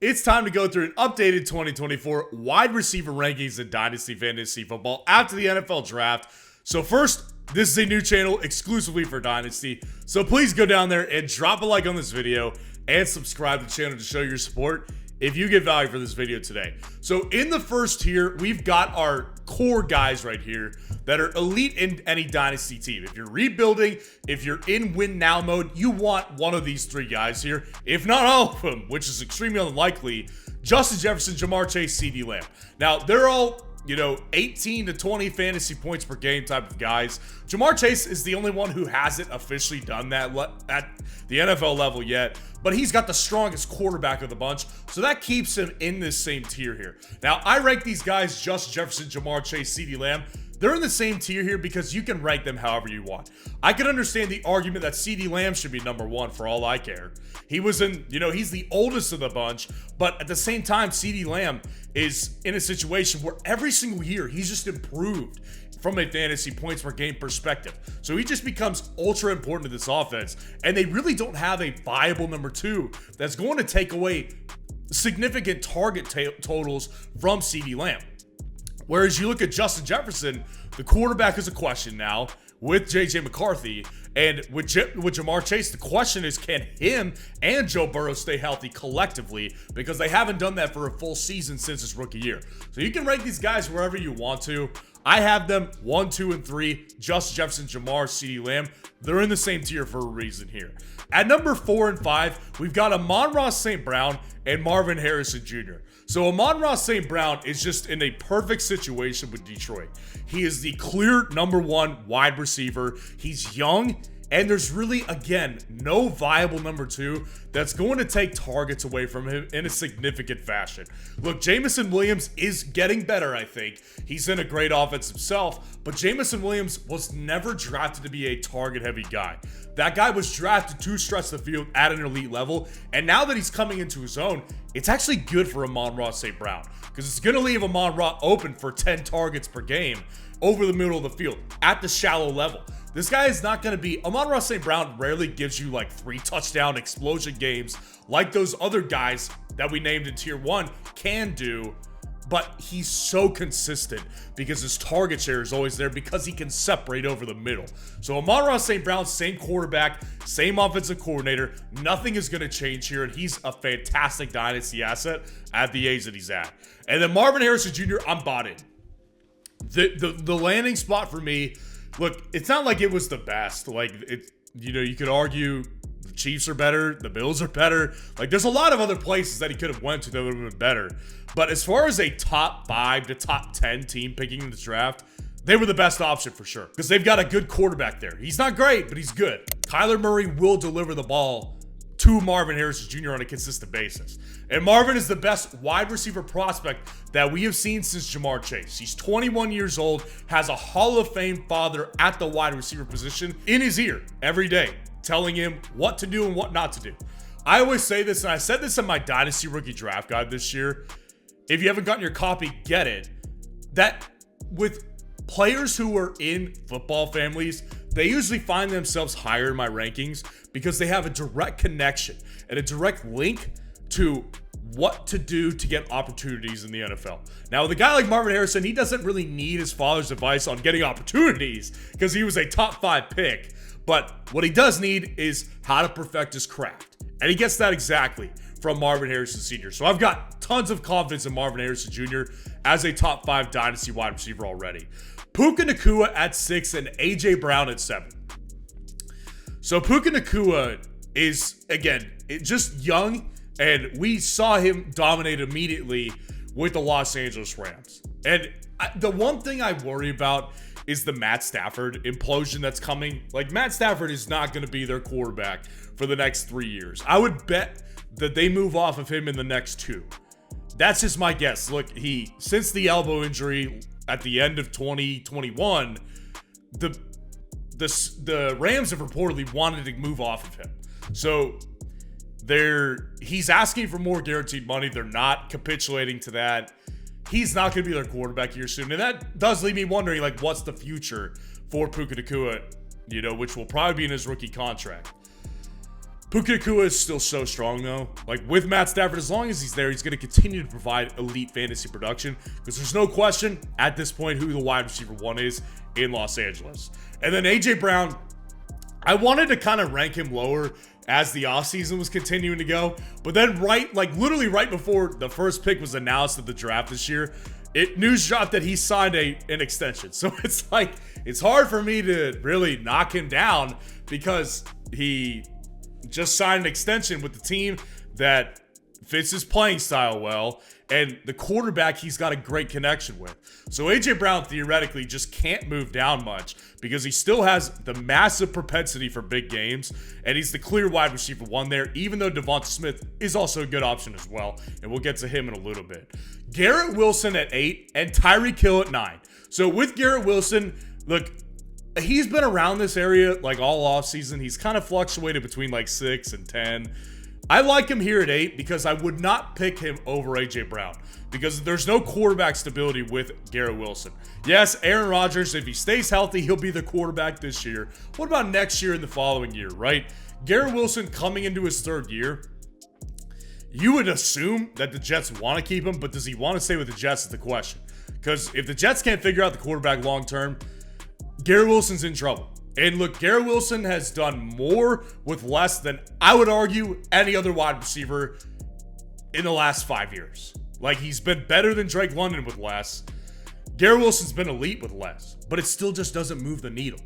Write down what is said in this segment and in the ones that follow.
It's time to go through an updated 2024 wide receiver rankings in Dynasty Fantasy Football after the NFL Draft. So first, this is a new channel exclusively for Dynasty. So please go down there and drop a like on this video and subscribe to the channel to show your support if you get value for this video today. So in the first tier, we've got our core guys right here that are elite in any Dynasty team. If you're rebuilding, if you're in win now mode, you want one of these three guys here, if not all of them, which is extremely unlikely. Justin Jefferson, Ja'Marr Chase, CeeDee Lamb. Now, they're all 18 to 20 fantasy points per game type of guys. Ja'Marr Chase is the only one who hasn't officially done that at the NFL level yet, but he's got the strongest quarterback of the bunch, so that keeps him in this same tier here. Now, I rank these guys, Justin Jefferson, Ja'Marr Chase, CeeDee Lamb. They're in the same tier here because you can rank them however you want. I can understand the argument that CeeDee Lamb should be number one for all I care. He was in, he's the oldest of the bunch, but at the same time, CeeDee Lamb is in a situation where every single year he's just improved from a fantasy points per game perspective. So he just becomes ultra important to this offense, and they really don't have a viable number two that's going to take away significant target totals from CeeDee Lamb. Whereas you look at Justin Jefferson, the quarterback is a question now with J.J. McCarthy. And with Ja'Marr Chase, the question is, can him and Joe Burrow stay healthy collectively? Because they haven't done that for a full season since his rookie year. So you can rank these guys wherever you want to. I have them 1, 2, and 3. Justin Jefferson, Ja'Marr, CeeDee Lamb. They're in the same tier for a reason here. At number 4 and 5, we've got Amon-Ra St. Brown and Marvin Harrison Jr. So Amon-Ra St. Brown is just in a perfect situation with Detroit. He is the clear number one wide receiver. He's young, and there's really, again, no viable number two that's going to take targets away from him in a significant fashion. Look, Jameson Williams is getting better, I think. He's in a great offense himself, but Jameson Williams was never drafted to be a target-heavy guy. That guy was drafted to stretch the field at an elite level, and now that he's coming into his own, it's actually good for Amon-Ra St. Brown because it's going to leave Amon-Ra open for 10 targets per game over the middle of the field at the shallow level. This guy is not going to be, Amon-Ra St. Brown rarely gives you like 3 touchdown explosion games like those other guys that we named in tier 1 can do, but he's so consistent because his target share is always there because he can separate over the middle. So Amon-Ra St. Brown, same quarterback, same offensive coordinator, nothing is going to change here, and he's a fantastic dynasty asset at the age that he's at. And then Marvin Harrison Jr., I'm bought in. The landing spot for me, look, it's not like it was the best. Like, you could argue the Chiefs are better, the Bills are better. Like, there's a lot of other places that he could have went to that would have been better. But as far as a top 5 to top 10 team picking in the draft, they were the best option for sure because they've got a good quarterback there. He's not great, but he's good. Kyler Murray will deliver the ball to Marvin Harrison Jr. on a consistent basis. And Marvin is the best wide receiver prospect that we have seen since Ja'Marr Chase. He's 21 years old, has a Hall of Fame father at the wide receiver position in his ear every day, telling him what to do and what not to do. I always say this, and I said this in my Dynasty Rookie Draft Guide this year. If you haven't gotten your copy, get it. That with players who are in football families, they usually find themselves higher in my rankings because they have a direct connection and a direct link to what to do to get opportunities in the NFL. Now, with a guy like Marvin Harrison, he doesn't really need his father's advice on getting opportunities because he was a top 5 pick. But what he does need is how to perfect his craft. And he gets that exactly from Marvin Harrison Sr. So I've got tons of confidence in Marvin Harrison Jr. as a top 5 dynasty wide receiver already. Puka Nacua at 6 and A.J. Brown at 7. So Puka Nacua is, again, just young, and we saw him dominate immediately with the Los Angeles Rams. And the one thing I worry about is the Matt Stafford implosion that's coming. Like, Matt Stafford is not going to be their quarterback for the next 3 years. I would bet that they move off of him in the next 2. That's just my guess. Look, since the elbow injury at the end of 2021, the Rams have reportedly wanted to move off of him. So he's asking for more guaranteed money. They're not capitulating to that. He's not going to be their quarterback here soon. And that does leave me wondering, like, what's the future for Puka Nacua, which will probably be in his rookie contract. Puka Nacua is still so strong though. Like with Matt Stafford, as long as he's there, he's going to continue to provide elite fantasy production because there's no question at this point who the wide receiver 1 is in Los Angeles. And then AJ Brown, I wanted to kind of rank him lower as the offseason was continuing to go. But then literally right before the first pick was announced at the draft this year, news dropped that he signed an extension. So it's like, it's hard for me to really knock him down because he just signed an extension with the team that fits his playing style well, and the quarterback he's got a great connection with. So AJ Brown theoretically just can't move down much because he still has the massive propensity for big games, and he's the clear wide receiver 1 there, even though Devonta Smith is also a good option as well, and we'll get to him in a little bit. Garrett Wilson at 8 and Tyreek Hill at 9. So with Garrett Wilson, look, he's been around this area like all offseason. He's kind of fluctuated between like 6 and 10. I like him here at 8 because I would not pick him over AJ Brown because there's no quarterback stability with Garrett Wilson. Yes, Aaron Rodgers, if he stays healthy, he'll be the quarterback this year. What about next year and the following year, right? Garrett Wilson coming into his 3rd year, you would assume that the Jets want to keep him, but does he want to stay with the Jets is the question. Because if the Jets can't figure out the quarterback long term, Garrett Wilson's in trouble. And look, Garrett Wilson has done more with less than, I would argue, any other wide receiver in the last 5 years. Like, he's been better than Drake London with less. Garrett Wilson's been elite with less, but it still just doesn't move the needle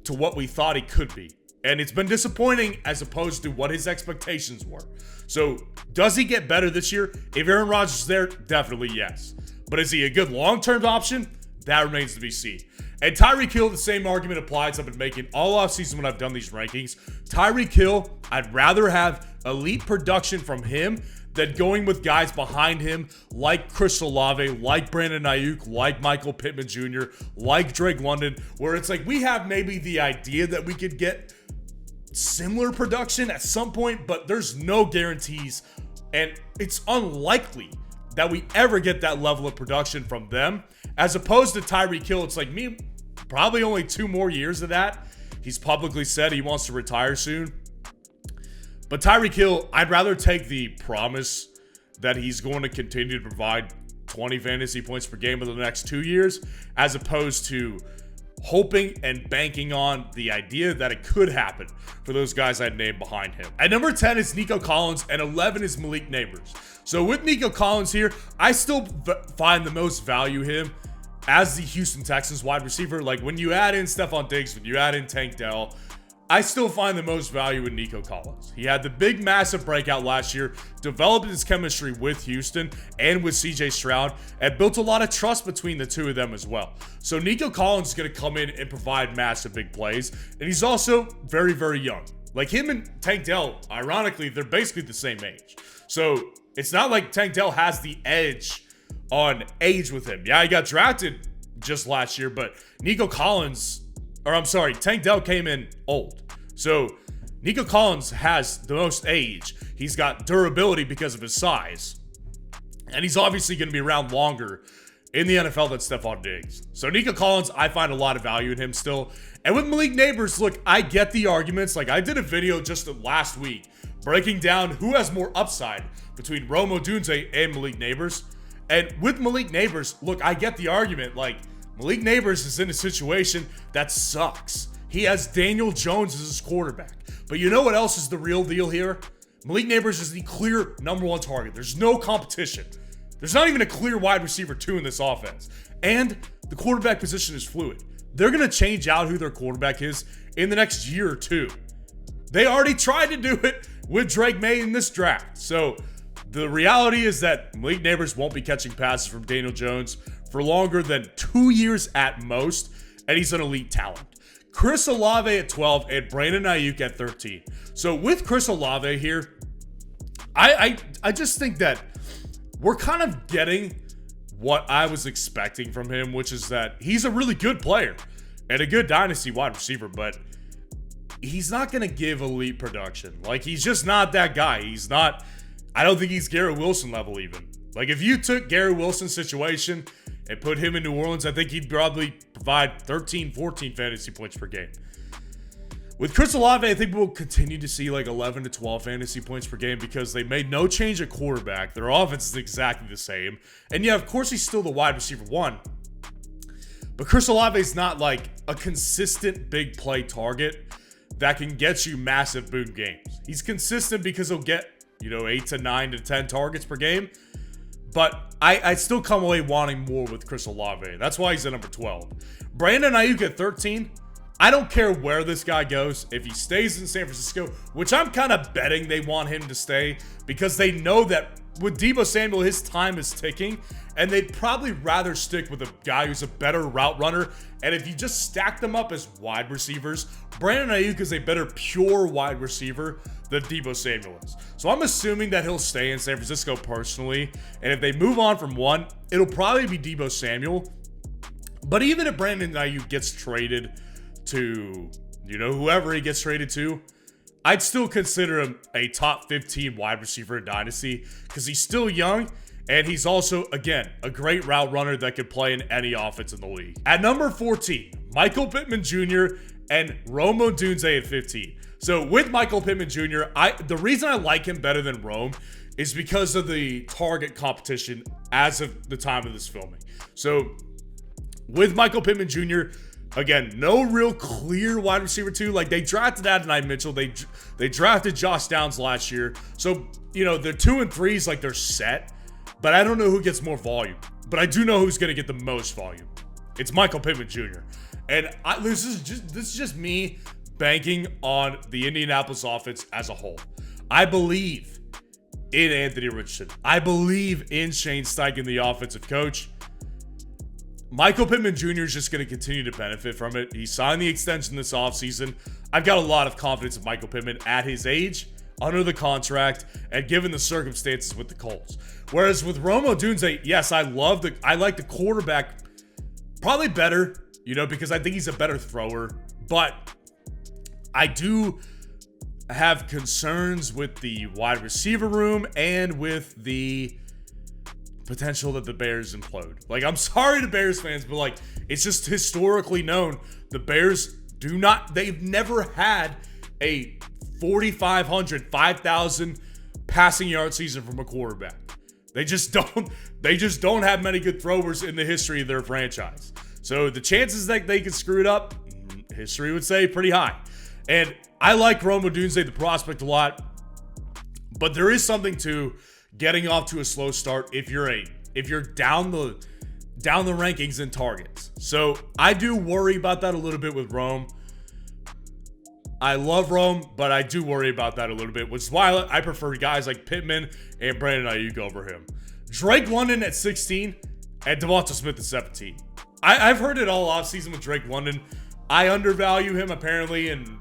to what we thought he could be. And it's been disappointing as opposed to what his expectations were. So, does he get better this year? If Aaron Rodgers is there, definitely yes. But is he a good long-term option? That remains to be seen. And Tyreek Hill, the same argument applies I've been making all offseason when I've done these rankings. Tyreek Hill, I'd rather have elite production from him than going with guys behind him like Chris Olave, like Brandon Aiyuk, like Michael Pittman Jr., like Drake London, where it's like we have maybe the idea that we could get similar production at some point, but there's no guarantees, and it's unlikely that we ever get that level of production from them. As opposed to Tyreek Hill, it's like me, probably only 2 more years of that. He's publicly said he wants to retire soon. But Tyreek Hill, I'd rather take the promise that he's going to continue to provide 20 fantasy points per game for the next 2 years, as opposed to hoping and banking on the idea that it could happen for those guys I'd named behind him. At number 10 is Nico Collins, and 11 is Malik Nabers. So with Nico Collins here, I still find the most value him as the Houston Texans wide receiver. Like when you add in Stephon Diggs, when you add in Tank Dell, I still find the most value in Nico Collins. He had the big, massive breakout last year, developed his chemistry with Houston and with CJ Stroud, and built a lot of trust between the two of them as well. So Nico Collins is going to come in and provide massive big plays, and he's also very, very young. Like him and Tank Dell, ironically, they're basically the same age. So it's not like Tank Dell has the edge on age with him. Yeah, he got drafted just last year, but Tank Dell came in old. So Nico Collins has the most age. He's got durability because of his size. And he's obviously going to be around longer in the NFL than Stephon Diggs. So Nico Collins, I find a lot of value in him still. And with Malik Nabers, look, I get the arguments. Like I did a video just last week breaking down who has more upside between Rome Odunze and Malik Nabers. And with Malik Nabers, look, I get the argument. Like Malik Nabers is in a situation that sucks. He has Daniel Jones as his quarterback. But you know what else is the real deal here? Malik Nabers is the clear #1 target. There's no competition. There's not even a clear wide receiver 2 in this offense. And the quarterback position is fluid. They're going to change out who their quarterback is in the next year or 2. They already tried to do it with Drake May in this draft. So the reality is that Malik Nabers won't be catching passes from Daniel Jones for longer than 2 years at most, and he's an elite talent. Chris Olave at 12 and Brandon Aiyuk at 13. So with Chris Olave here, I just think that we're kind of getting what I was expecting from him, which is that he's a really good player and a good dynasty wide receiver, but he's not going to give elite production. Like, he's just not that guy. He's not, I don't think he's Garrett Wilson level even. Like, if you took Garrett Wilson's situation and put him in New Orleans, I think he'd probably provide 13, 14 fantasy points per game. With Chris Olave, I think we'll continue to see like 11 to 12 fantasy points per game because they made no change at quarterback. Their offense is exactly the same. And yeah, of course, he's still the wide receiver 1. But Chris Olave is not like a consistent big play target that can get you massive boom games. He's consistent because he'll get, 8 to 9 to 10 targets per game. But I still come away wanting more with Chris Olave. That's why he's at number 12. Brandon Aiyuk at 13. I don't care where this guy goes. If he stays in San Francisco, which I'm kind of betting they want him to stay because they know that with Deebo Samuel, his time is ticking, and they'd probably rather stick with a guy who's a better route runner. And if you just stack them up as wide receivers, Brandon Aiyuk is a better pure wide receiver than Deebo Samuel is. So I'm assuming that he'll stay in San Francisco personally. And if they move on from one, it'll probably be Deebo Samuel. But even if Brandon Aiyuk gets traded to, whoever he gets traded to, I'd still consider him a top 15 wide receiver in Dynasty because he's still young and he's also, again, a great route runner that could play in any offense in the league. At number 14, Michael Pittman Jr. and Rome Odunze at 15. So with Michael Pittman Jr., the reason I like him better than Rome is because of the target competition as of the time of this filming. So with Michael Pittman Jr., again, no real clear wide receiver 2. Like, they drafted Adonai Mitchell. They drafted Josh Downs last year. So, they're 2 and 3s, like, they're set. But I don't know who gets more volume. But I do know who's going to get the most volume. It's Michael Pittman Jr. And this is just me banking on the Indianapolis offense as a whole. I believe in Anthony Richardson. I believe in Shane Steichen, the offensive coach. Michael Pittman Jr. is just going to continue to benefit from it. He signed the extension this offseason. I've got a lot of confidence in Michael Pittman at his age, under the contract, and given the circumstances with the Colts. Whereas with Rome Odunze, yes, I like the quarterback probably better, because I think he's a better thrower. But I do have concerns with the wide receiver room and with the potential that the Bears implode. Like, I'm sorry to Bears fans, but like, it's just historically known the Bears they've never had a 4,500, 5,000 passing yard season from a quarterback. They just don't have many good throwers in the history of their franchise. So the chances that they could screw it up, history would say pretty high. And I like Rome Odunze, the prospect, a lot, but there is something to getting off to a slow start if you're down the rankings in targets. So I do worry about that a little bit with Rome. I love Rome, but I do worry about that a little bit, which is why I prefer guys like Pittman and Brandon Aiyuk over him. Drake London at 16 and Devonta Smith at 17. I've heard it all offseason with Drake London. I undervalue him apparently, and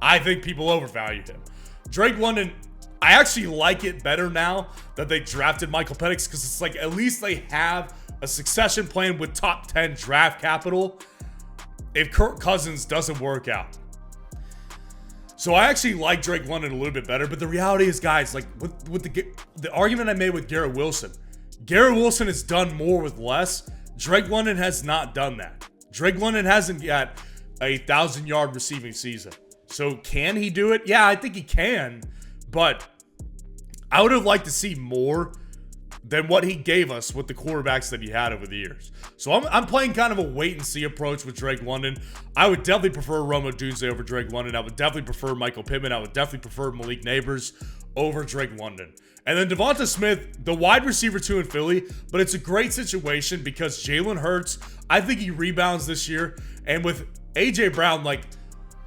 I think people overvalue him. Drake London, I actually like it better now that they drafted Michael Penix because it's like at least they have a succession plan with top 10 draft capital if Kirk Cousins doesn't work out. So I actually like Drake London a little bit better, but the reality is, guys, like with the argument I made with Garrett Wilson has done more with less. Drake London has not done that. Drake London hasn't got a 1,000-yard receiving season. So can he do it? Yeah, I think he can, but I would have liked to see more than what he gave us with the quarterbacks that he had over the years. So I'm playing kind of a wait-and-see approach with Drake London. I would definitely prefer Rome Odunze over Drake London. I would definitely prefer Michael Pittman. I would definitely prefer Malik Nabers over Drake London. And then Devonta Smith, the wide receiver 2 in Philly, but it's a great situation because Jalen Hurts, I think he rebounds this year. And with A.J. Brown, like,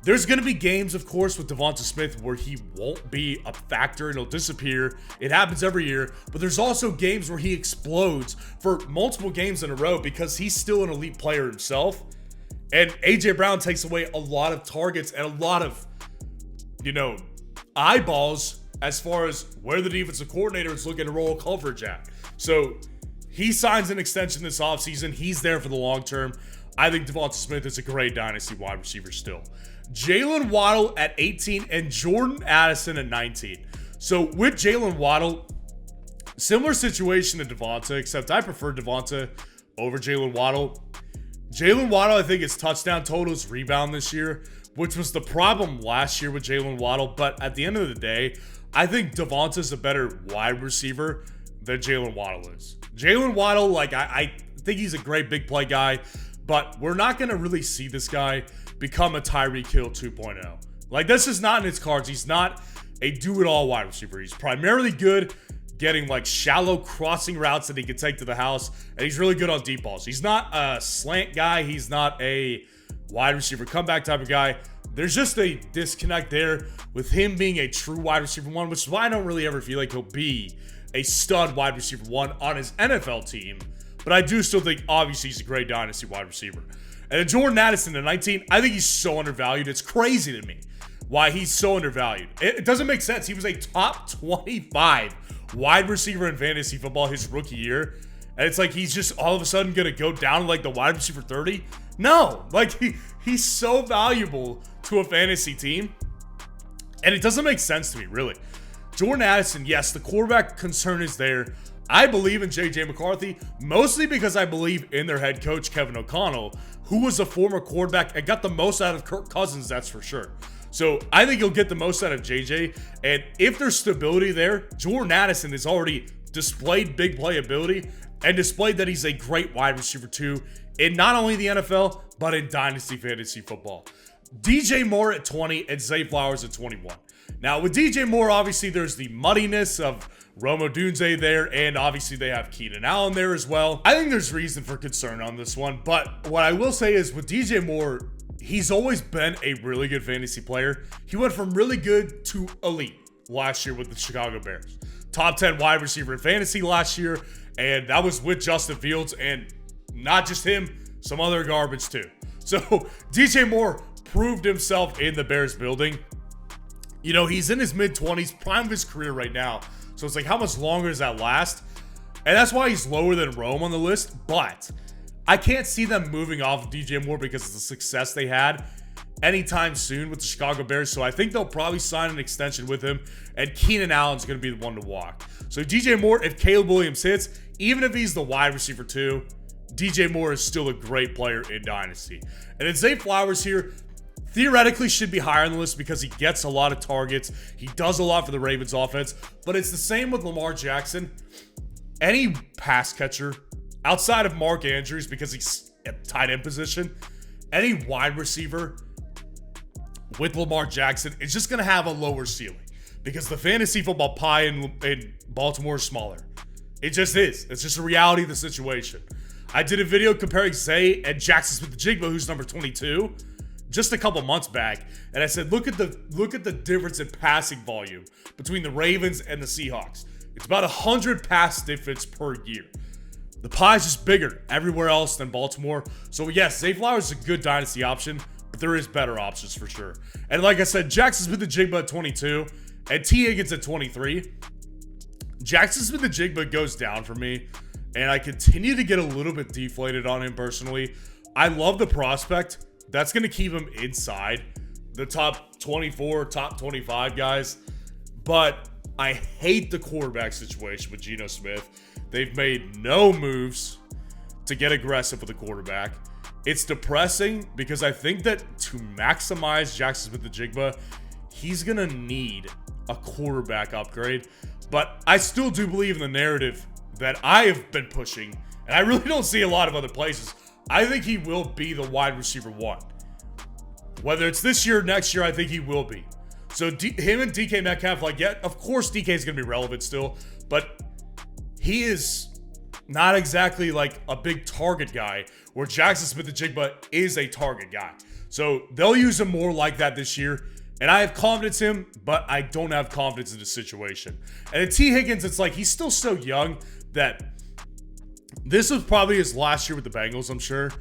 there's going to be games, of course, with Devonta Smith where he won't be a factor and he'll disappear. It happens every year. But there's also games where he explodes for multiple games in a row because he's still an elite player himself. And A.J. Brown takes away a lot of targets and a lot of, eyeballs as far as where the defensive coordinator is looking to roll coverage at. So he signs an extension this offseason. He's there for the long term. I think Devonta Smith is a great dynasty wide receiver still. Jalen Waddle at 18 and Jordan Addison at 19. So with Jalen Waddle, similar situation to Devonta, except I prefer Devonta over Jalen Waddle. Jalen Waddle, I think his touchdown totals rebound this year, which was the problem last year with Jalen Waddle. But at the end of the day, I think Devonta's a better wide receiver than Jalen Waddle is. Jalen Waddle, like, I think he's a great big play guy, but we're not going to really see this guy become a Tyreek Hill 2.0. Like, this is not in his cards. He's not a do-it-all wide receiver. He's primarily good getting, like, shallow crossing routes that he can take to the house, and he's really good on deep balls. He's not a slant guy. He's not a wide receiver comeback type of guy. There's just a disconnect there with him being a true wide receiver one, which is why I don't really ever feel like he'll be a stud wide receiver one on his NFL team. But I do still think, obviously, he's a great dynasty wide receiver. And then Jordan Addison at 19, I think he's so undervalued. It's crazy to me why he's so undervalued. It doesn't make sense. He was a top 25 wide receiver in fantasy football his rookie year. And it's like he's just all of a sudden going to go down to like the wide receiver 30. No, like he's so valuable to a fantasy team. And it doesn't make sense to me, really. Jordan Addison, yes, the quarterback concern is there. I believe in J.J. McCarthy, mostly because I believe in their head coach, Kevin O'Connell, who was a former quarterback and got the most out of Kirk Cousins, that's for sure. So I think he'll get the most out of J.J. And if there's stability there, Jordan Addison has already displayed big playability and displayed that he's a great wide receiver too in not only the NFL, but in Dynasty Fantasy Football. DJ Moore at 20 and Zay Flowers at 21. Now, with DJ Moore, obviously, there's the muddiness of Rome Odunze there, and obviously they have Keenan Allen there as well. I think there's reason for concern on this one, but what I will say is with DJ Moore, he's always been a really good fantasy player. He went from really good to elite last year with the Chicago Bears. Top 10 wide receiver in fantasy last year, and that was with Justin Fields, and not just him, some other garbage too. So DJ Moore proved himself in the Bears building. You know, he's in his mid-20s, prime of his career right now. So it's like, how much longer does that last? And that's why he's lower than Rome on the list. But I can't see them moving off of DJ Moore because of the success they had anytime soon with the Chicago Bears. So I think they'll probably sign an extension with him. And Keenan Allen's going to be the one to walk. So DJ Moore, if Caleb Williams hits, even if he's the wide receiver too, DJ Moore is still a great player in Dynasty. And then Zay Flowers here, theoretically should be higher on the list because he gets a lot of targets. He does a lot for the Ravens offense, but it's the same with Lamar Jackson. Any pass catcher outside of Mark Andrews, because he's at tight end position, any wide receiver with Lamar Jackson is just going to have a lower ceiling because the fantasy football pie in Baltimore is smaller. It just is. It's just a reality of the situation. I did a video comparing Zay and Jackson Smith-Njigba, who's number 22, just a couple months back, and I said, look at the difference in passing volume between the Ravens and the Seahawks. It's about 100 pass difference per year. The pie is just bigger everywhere else than Baltimore. So yes, Zay Flowers is a good dynasty option, but there is better options for sure. And like I said, Jackson Smith-Njigba at 22 and T. Higgins at 23. Jackson Smith-Njigba goes down for me, and I continue to get a little bit deflated on him personally. I love the prospect. That's going to keep him inside the top 24, top 25 guys. But I hate the quarterback situation with Geno Smith. They've made no moves to get aggressive with the quarterback. It's depressing because I think that to maximize Jackson Smith-Njigba, he's going to need a quarterback upgrade. But I still do believe in the narrative that I have been pushing, and I really don't see a lot of other places. I think he will be the wide receiver one. Whether it's this year or next year, I think he will be. So him and DK Metcalf, like, yeah, of course DK is going to be relevant still, but he is not exactly like a big target guy where Jackson Smith-Njigba is a target guy. So they'll use him more like that this year. And I have confidence in him, but I don't have confidence in the situation. And at T. Higgins, it's like he's still so young that this was probably his last year with the Bengals, I'm sure.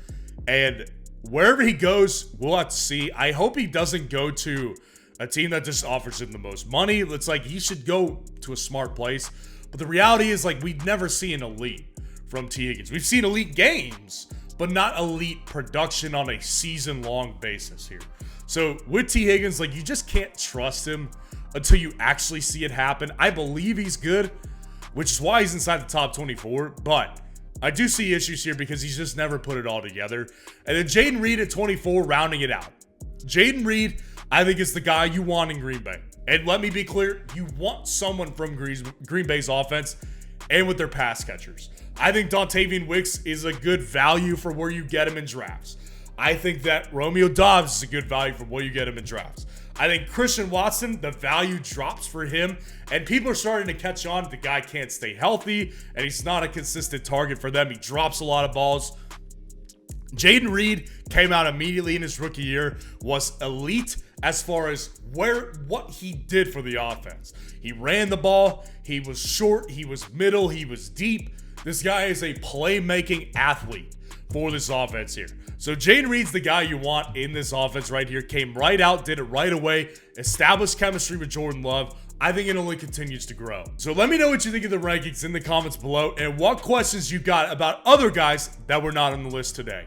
And wherever he goes, we'll have to see. I hope he doesn't go to a team that just offers him the most money. It's like he should go to a smart place. But the reality is, like, we'd never see an elite from T. Higgins. We've seen elite games, but not elite production on a season-long basis here. So with T. Higgins, like, you just can't trust him until you actually see it happen. I believe he's good, which is why he's inside the top 24, but I do see issues here because he's just never put it all together. And then Jaden Reed at 24, rounding it out. Jayden Reed, I think, is the guy you want in Green Bay. And let me be clear, you want someone from Green Bay's offense and with their pass catchers. I think Dontavian Wicks is a good value for where you get him in drafts. I think that Romeo Doubs is a good value for where you get him in drafts. I think Christian Watson, the value drops for him, and people are starting to catch on. The guy can't stay healthy, and he's not a consistent target for them. He drops a lot of balls. Jayden Reed came out immediately in his rookie year, was elite as far as what he did for the offense. He ran the ball, he was short, he was middle, he was deep. This guy is a playmaking athlete for this offense here. So Jayden Reed's the guy you want in this offense right here. Came right out, did it right away, established chemistry with Jordan Love. I think it only continues to grow. So let me know what you think of the rankings in the comments below and what questions you got about other guys that were not on the list today.